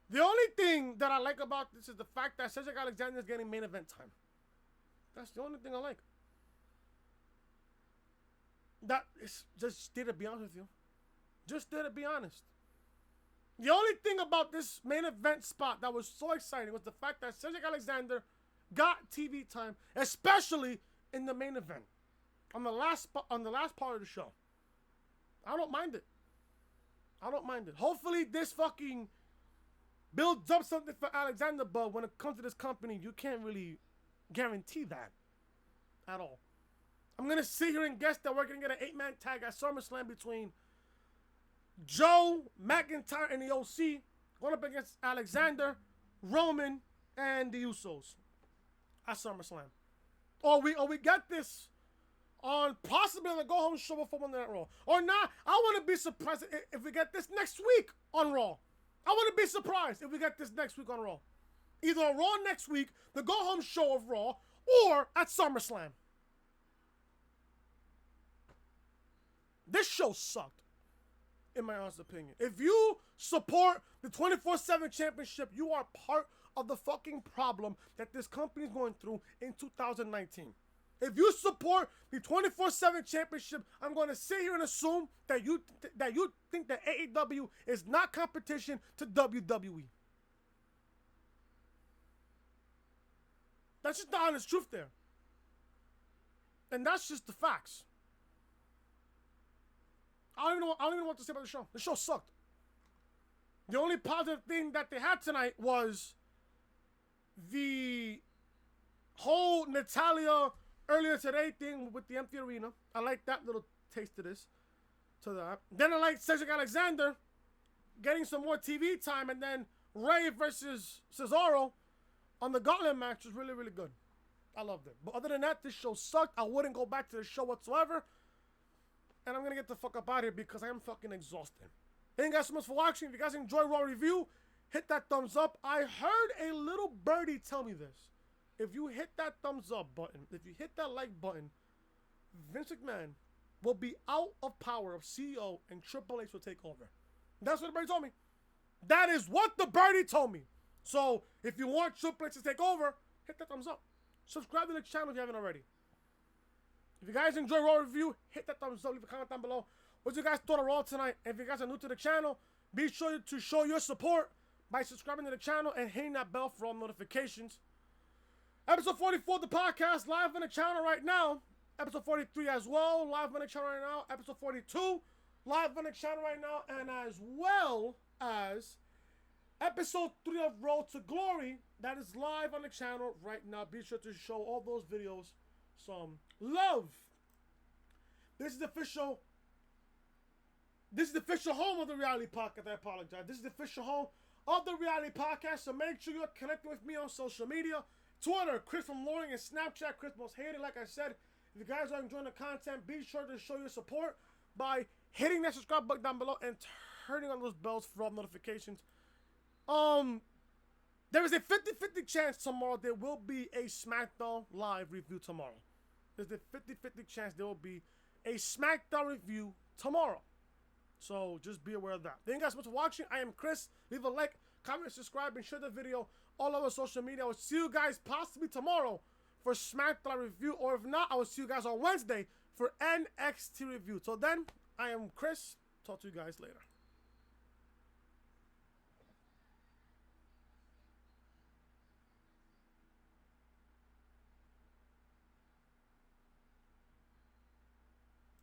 Speaker 1: The only thing that I like about this is the fact that Cedric Alexander is getting main event time. That's the only thing I like. That is just there to be honest with you. Just there to be honest. The only thing about this main event spot that was so exciting was the fact that Cedric Alexander got TV time, especially in the main event, on the last part of the show. I don't mind it. I don't mind it. Hopefully this fucking builds up something for Alexander, but when it comes to this company, you can't really guarantee that at all. I'm going to sit here and guess that we're going to get an 8-man tag at SummerSlam between Joe, McIntyre, and the OC going up against Alexander, Roman, and the Usos at SummerSlam. Or we get this on possibly the go-home show before Monday Night Raw. Or not. I want to be surprised if we get this next week on Raw. I want to be surprised if we get this next week on Raw. Either on Raw next week, the go-home show of Raw, or at SummerSlam. This show sucked, in my honest opinion. If you support the 24/7 championship, you are part of the fucking problem that this company is going through in 2019. If you support the 24/7 championship, I'm going to sit here and assume that you think that AEW is not competition to WWE. That's just the honest truth there. And that's just the facts. I don't even know what to say about the show. The show sucked. The only positive thing that they had tonight was the whole Natalya earlier today thing with the empty arena. I like that little taste of this. To that. Then I like Cedric Alexander getting some more TV time, and then Ray versus Cesaro on the Gauntlet match was really, really good. I loved it. But other than that, this show sucked. I wouldn't go back to the show whatsoever. And I'm going to get the fuck up out of here because I am fucking exhausted. Thank you guys so much for watching. If you guys enjoy Raw Review, hit that thumbs up. I heard a little birdie tell me this. If you hit that thumbs up button, if you hit that like button, Vince McMahon will be out of power of CEO and Triple H will take over. That's what the birdie told me. That is what the birdie told me. So if you want Triple H to take over, hit that thumbs up. Subscribe to the channel if you haven't already. If you guys enjoy Raw Review, hit that thumbs up. Leave a comment down below. What you guys thought of Raw tonight? And if you guys are new to the channel, be sure to show your support by subscribing to the channel and hitting that bell for all notifications. Episode 44 of the podcast, live on the channel right now. Episode 43 as well, live on the channel right now. Episode 42, live on the channel right now. And as well as episode 3 of Road to Glory, that is live on the channel right now. Be sure to show all those videos some love. This is the official home of the reality podcast. I apologize. This is the official home of the reality podcast. So make sure you're connecting with me on social media. Twitter, Chris from Loring, and Snapchat, Chris Most Hated. Like I said, if you guys are enjoying the content, be sure to show your support by hitting that subscribe button down below and turning on those bells for all notifications. There is a 50-50 chance tomorrow there will be a SmackDown live review tomorrow. There's a 50-50 chance there will be a SmackDown review tomorrow. So just be aware of that. Thank you guys so much for watching. I am Chris. Leave a like, comment, subscribe, and share the video all over social media. I will see you guys possibly tomorrow for SmackDown review. Or if not, I will see you guys on Wednesday for NXT review. Till then, I am Chris. Talk to you guys later.